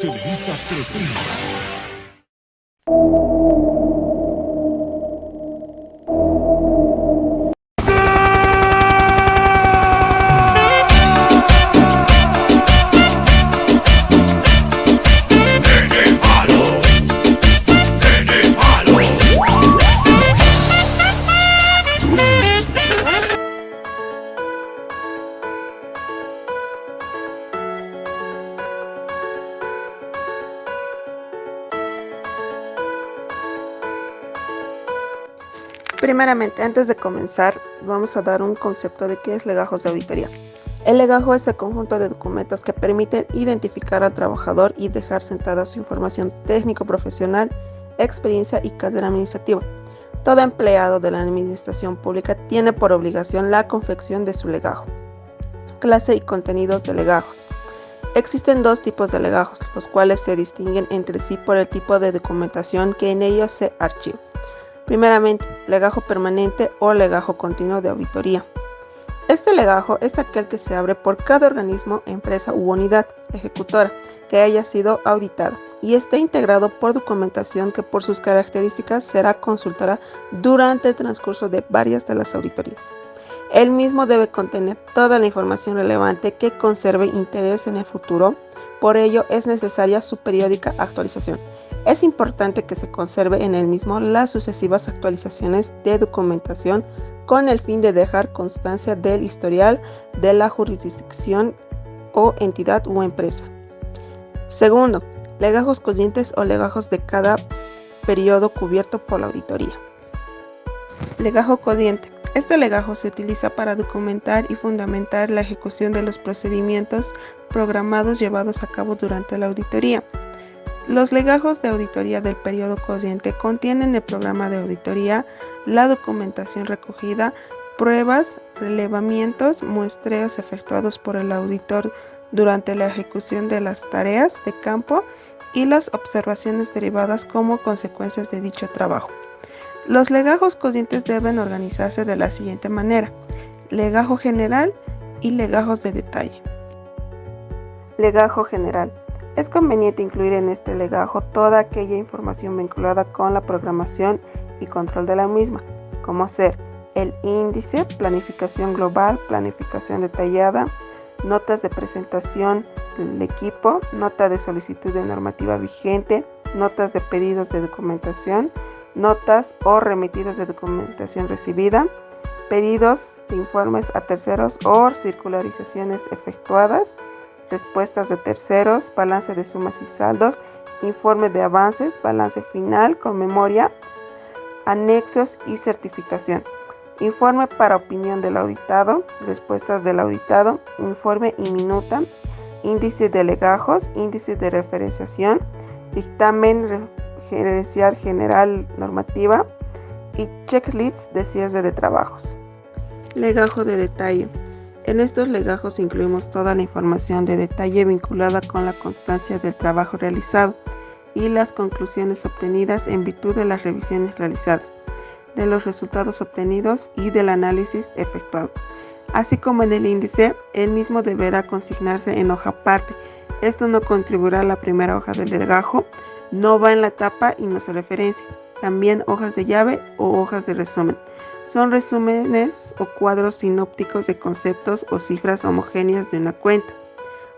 Televisa presenta. Primeramente, antes de comenzar, vamos a dar un concepto de qué es legajos de auditoría. El legajo es el conjunto de documentos que permiten identificar al trabajador y dejar sentada su información técnico-profesional, experiencia y carrera administrativa. Todo empleado de la administración pública tiene por obligación la confección de su legajo. Clase y contenidos de legajos. Existen dos tipos de legajos, los cuales se distinguen entre sí por el tipo de documentación que en ellos se archiva. Primeramente, legajo permanente o legajo continuo de auditoría. Este legajo es aquel que se abre por cada organismo, empresa u unidad ejecutora que haya sido auditada y esté integrado por documentación que por sus características será consultada durante el transcurso de varias de las auditorías. El mismo debe contener toda la información relevante que conserve interés en el futuro, por ello es necesaria su periódica actualización. Es importante que se conserve en el mismo las sucesivas actualizaciones de documentación con el fin de dejar constancia del historial de la jurisdicción o entidad u empresa. Segundo, legajos corrientes o legajos de cada periodo cubierto por la auditoría. Legajo corriente. Este legajo se utiliza para documentar y fundamentar la ejecución de los procedimientos programados llevados a cabo durante la auditoría. Los legajos de auditoría del periodo corriente contienen el programa de auditoría, la documentación recogida, pruebas, relevamientos, muestreos efectuados por el auditor durante la ejecución de las tareas de campo y las observaciones derivadas como consecuencias de dicho trabajo. Los legajos corrientes deben organizarse de la siguiente manera: legajo general y legajos de detalle. Legajo general. Es conveniente incluir en este legajo toda aquella información vinculada con la programación y control de la misma, como ser el índice, planificación global, planificación detallada, notas de presentación del equipo, nota de solicitud de normativa vigente, notas de pedidos de documentación, notas o remitidos de documentación recibida, pedidos de informes a terceros o circularizaciones efectuadas, respuestas de terceros, balance de sumas y saldos, informe de avances, balance final con memoria, anexos y certificación, informe para opinión del auditado, respuestas del auditado, informe y minuta, índice de legajos, índice de referenciación, dictamen gerencial general normativa y checklist de cierre de trabajos. Legajo de detalle. En estos legajos incluimos toda la información de detalle vinculada con la constancia del trabajo realizado y las conclusiones obtenidas en virtud de las revisiones realizadas, de los resultados obtenidos y del análisis efectuado. Así como en el índice, el mismo deberá consignarse en hoja aparte. Esto no contribuirá a la primera hoja del legajo, no va en la tapa y no se referencia. También hojas de llave o hojas de resumen. Son resúmenes o cuadros sinópticos de conceptos o cifras homogéneas de una cuenta,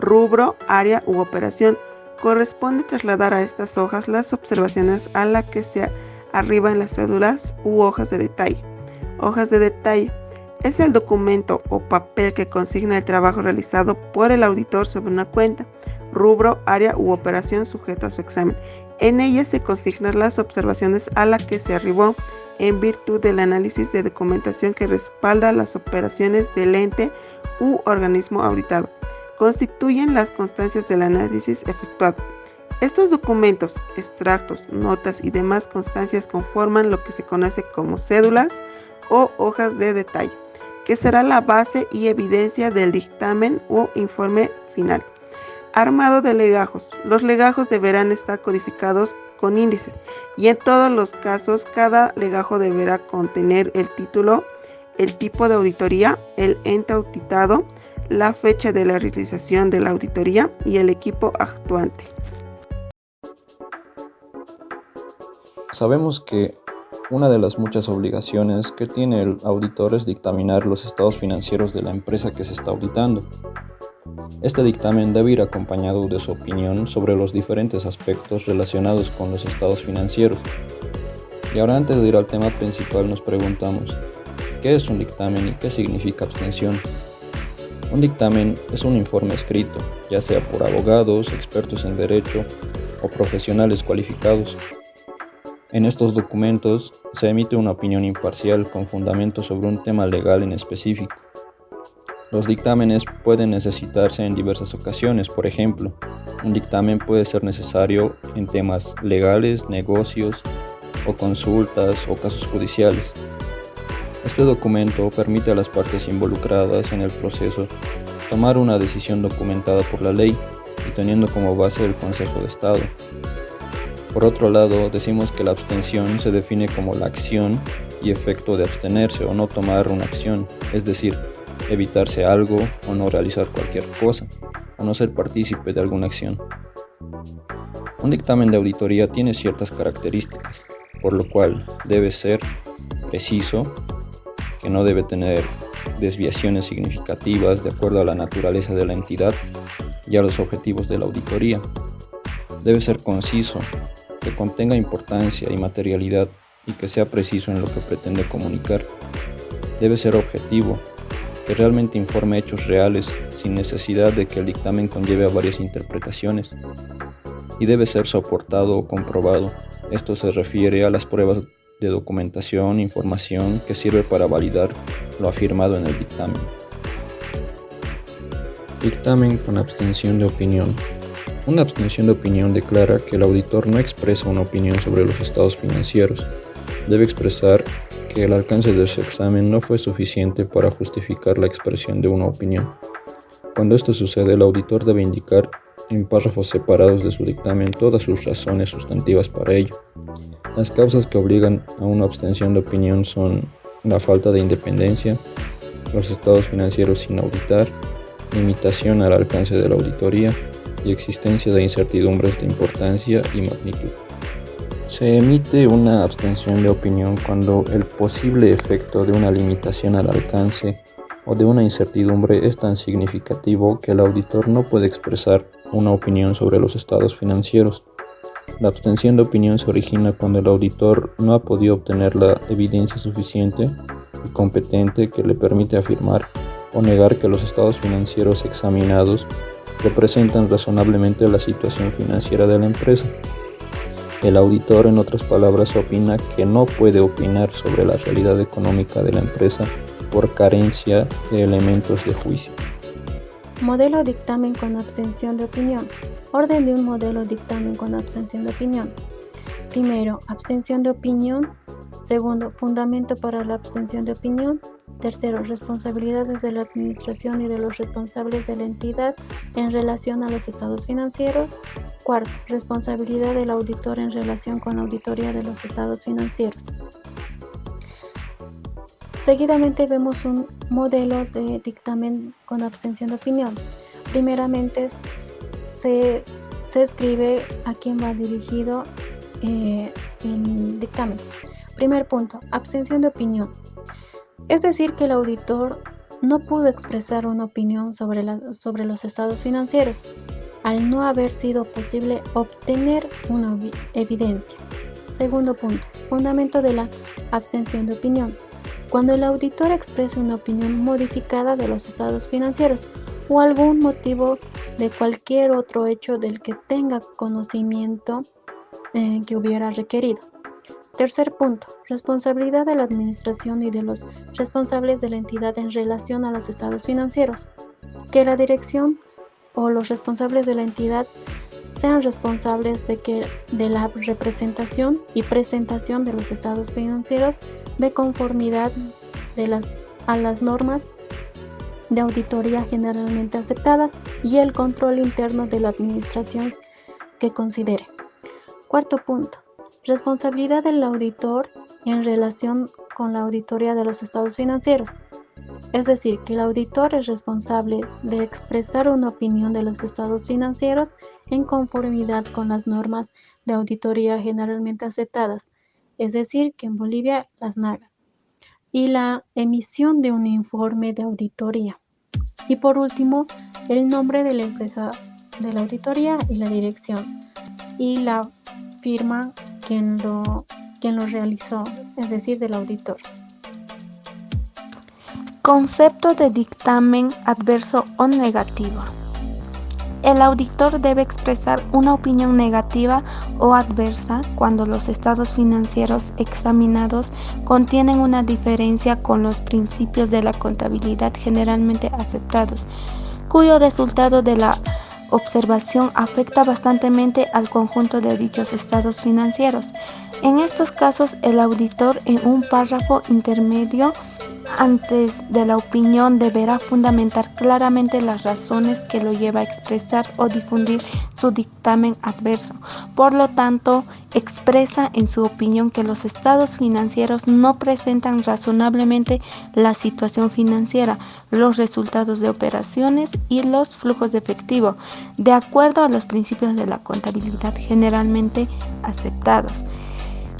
rubro, área u operación. Corresponde trasladar a estas hojas las observaciones a la que se arriba en las cédulas u hojas de detalle. Hojas de detalle es el documento o papel que consigna el trabajo realizado por el auditor sobre una cuenta, rubro, área u operación sujeta a su examen. En ella se consignan las observaciones a la que se arribó en virtud del análisis de documentación que respalda las operaciones del ente u organismo auditado. Constituyen las constancias del análisis efectuado. Estos documentos, extractos, notas y demás constancias conforman lo que se conoce como cédulas o hojas de detalle, que será la base y evidencia del dictamen o informe final. Armado de legajos. Los legajos deberán estar codificados con índices y en todos los casos cada legajo deberá contener el título, el tipo de auditoría, el ente auditado, la fecha de la realización de la auditoría y el equipo actuante. Sabemos que una de las muchas obligaciones que tiene el auditor es dictaminar los estados financieros de la empresa que se está auditando. Este dictamen debe ir acompañado de su opinión sobre los diferentes aspectos relacionados con los estados financieros. Y ahora, antes de ir al tema principal, nos preguntamos, ¿qué es un dictamen y qué significa abstención? Un dictamen es un informe escrito, ya sea por abogados, expertos en derecho o profesionales cualificados. En estos documentos se emite una opinión imparcial con fundamento sobre un tema legal en específico. Los dictámenes pueden necesitarse en diversas ocasiones. Por ejemplo, un dictamen puede ser necesario en temas legales, negocios o consultas o casos judiciales. Este documento permite a las partes involucradas en el proceso tomar una decisión documentada por la ley y teniendo como base el Consejo de Estado. Por otro lado, decimos que la abstención se define como la acción y efecto de abstenerse o no tomar una acción, es decir, evitarse algo o no realizar cualquier cosa, o no ser partícipe de alguna acción. Un dictamen de auditoría tiene ciertas características, por lo cual debe ser preciso, que no debe tener desviaciones significativas de acuerdo a la naturaleza de la entidad y a los objetivos de la auditoría. Debe ser conciso, que contenga importancia y materialidad y que sea preciso en lo que pretende comunicar. Debe ser objetivo, que realmente informe hechos reales sin necesidad de que el dictamen conlleve a varias interpretaciones. Y debe ser soportado o comprobado. Esto se refiere a las pruebas de documentación, información que sirve para validar lo afirmado en el dictamen. Dictamen con abstención de opinión. Una abstención de opinión declara que el auditor no expresa una opinión sobre los estados financieros. Debe expresar que el alcance de su examen no fue suficiente para justificar la expresión de una opinión. Cuando esto sucede, el auditor debe indicar en párrafos separados de su dictamen todas sus razones sustantivas para ello. Las causas que obligan a una abstención de opinión son la falta de independencia, los estados financieros sin auditar, limitación al alcance de la auditoría y existencia de incertidumbres de importancia y magnitud. Se emite una abstención de opinión cuando el posible efecto de una limitación al alcance o de una incertidumbre es tan significativo que el auditor no puede expresar una opinión sobre los estados financieros. La abstención de opinión se origina cuando el auditor no ha podido obtener la evidencia suficiente y competente que le permite afirmar o negar que los estados financieros examinados representan razonablemente la situación financiera de la empresa. El auditor, en otras palabras, opina que no puede opinar sobre la realidad económica de la empresa por carencia de elementos de juicio. Modelo dictamen con abstención de opinión. Orden de un modelo dictamen con abstención de opinión. Primero, abstención de opinión. Segundo, fundamento para la abstención de opinión. Tercero, responsabilidades de la administración y de los responsables de la entidad en relación a los estados financieros. Cuarto, responsabilidad del auditor en relación con la auditoría de los estados financieros. Seguidamente vemos un modelo de dictamen con abstención de opinión. Primeramente se escribe a quién va dirigido el dictamen. Primer punto, abstención de opinión. Es decir, que el auditor no pudo expresar una opinión sobre los estados financieros, al no haber sido posible obtener una evidencia. Segundo punto, fundamento de la abstención de opinión. Cuando el auditor expresa una opinión modificada de los estados financieros o algún motivo de cualquier otro hecho del que tenga conocimiento que hubiera requerido. Tercer punto, responsabilidad de la administración y de los responsables de la entidad en relación a los estados financieros. Que la dirección o los responsables de la entidad sean responsables de la representación y presentación de los estados financieros de conformidad a las normas de auditoría generalmente aceptadas y el control interno de la administración que considere. Cuarto punto, responsabilidad del auditor en relación con la auditoría de los estados financieros. Es decir, que el auditor es responsable de expresar una opinión de los estados financieros en conformidad con las normas de auditoría generalmente aceptadas es decir, que en Bolivia las nagas, y la emisión de un informe de auditoría. Y por último, el nombre de la empresa de la auditoría y la dirección, y la firma quien lo realizó, es decir, del auditor. Concepto de dictamen adverso o negativo. El auditor debe expresar una opinión negativa o adversa cuando los estados financieros examinados contienen una diferencia con los principios de la contabilidad generalmente aceptados, cuyo resultado de la observación afecta bastantemente al conjunto de dichos estados financieros. En estos casos, el auditor en un párrafo intermedio antes de la opinión deberá fundamentar claramente las razones que lo lleva a expresar o difundir su dictamen adverso. Por lo tanto, expresa en su opinión que los estados financieros no presentan razonablemente la situación financiera, los resultados de operaciones y los flujos de efectivo, de acuerdo a los principios de la contabilidad generalmente aceptados.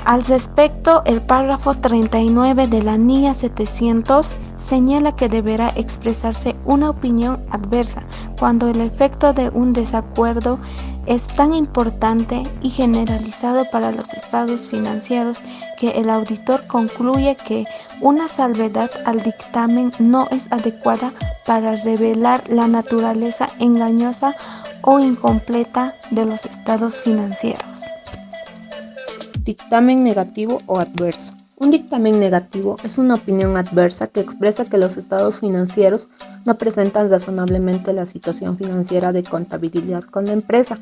Al respecto, el párrafo 39 de la NIA 700 señala que deberá expresarse una opinión adversa cuando el efecto de un desacuerdo es tan importante y generalizado para los estados financieros que el auditor concluye que una salvedad al dictamen no es adecuada para revelar la naturaleza engañosa o incompleta de los estados financieros. Dictamen negativo o adverso. Un dictamen negativo es una opinión adversa que expresa que los estados financieros no presentan razonablemente la situación financiera de contabilidad con la empresa.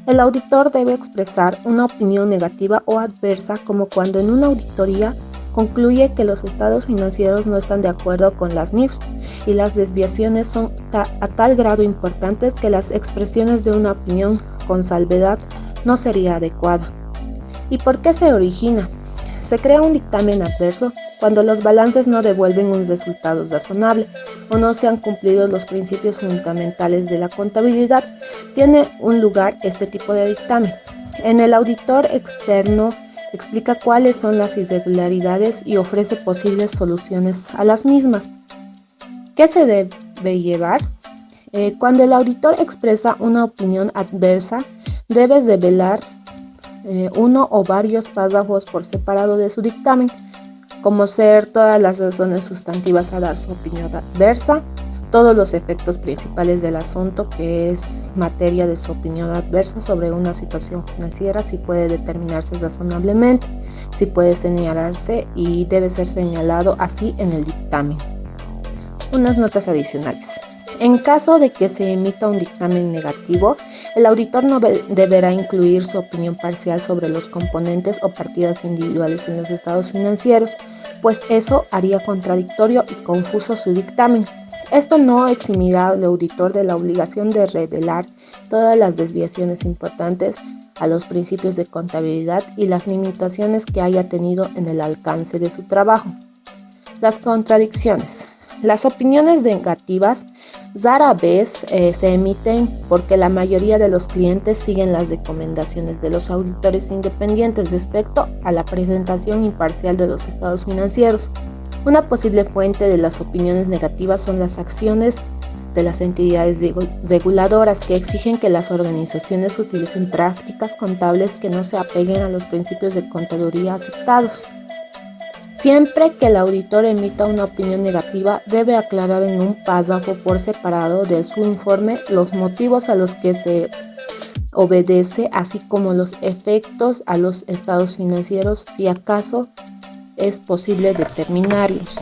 El auditor debe expresar una opinión negativa o adversa como cuando en una auditoría concluye que los estados financieros no están de acuerdo con las NIFs y las desviaciones son a tal grado importantes que las expresiones de una opinión con salvedad no sería adecuada. ¿Y por qué se origina? Se crea un dictamen adverso cuando los balances no devuelven un resultado razonable o no se han cumplido los principios fundamentales de la contabilidad. Tiene un lugar este tipo de dictamen. En el auditor externo explica cuáles son las irregularidades y ofrece posibles soluciones a las mismas. ¿Qué se debe llevar? Cuando el auditor expresa una opinión adversa, debe revelar uno o varios párrafos por separado de su dictamen, como ser todas las razones sustantivas a dar su opinión adversa, todos los efectos principales del asunto que es materia de su opinión adversa sobre una situación financiera, si puede determinarse razonablemente, si puede señalarse y debe ser señalado así en el dictamen. Unas notas adicionales. En caso de que se emita un dictamen negativo, el auditor no deberá incluir su opinión parcial sobre los componentes o partidas individuales en los estados financieros, pues eso haría contradictorio y confuso su dictamen. Esto no eximirá al auditor de la obligación de revelar todas las desviaciones importantes a los principios de contabilidad y las limitaciones que haya tenido en el alcance de su trabajo. Las contradicciones. Las opiniones negativas rara vez se emiten porque la mayoría de los clientes siguen las recomendaciones de los auditores independientes respecto a la presentación imparcial de los estados financieros. Una posible fuente de las opiniones negativas son las acciones de las entidades reguladoras que exigen que las organizaciones utilicen prácticas contables que no se apeguen a los principios de contaduría aceptados. Siempre que el auditor emita una opinión negativa, debe aclarar en un párrafo por separado de su informe los motivos a los que se obedece, así como los efectos a los estados financieros, si acaso es posible determinarlos.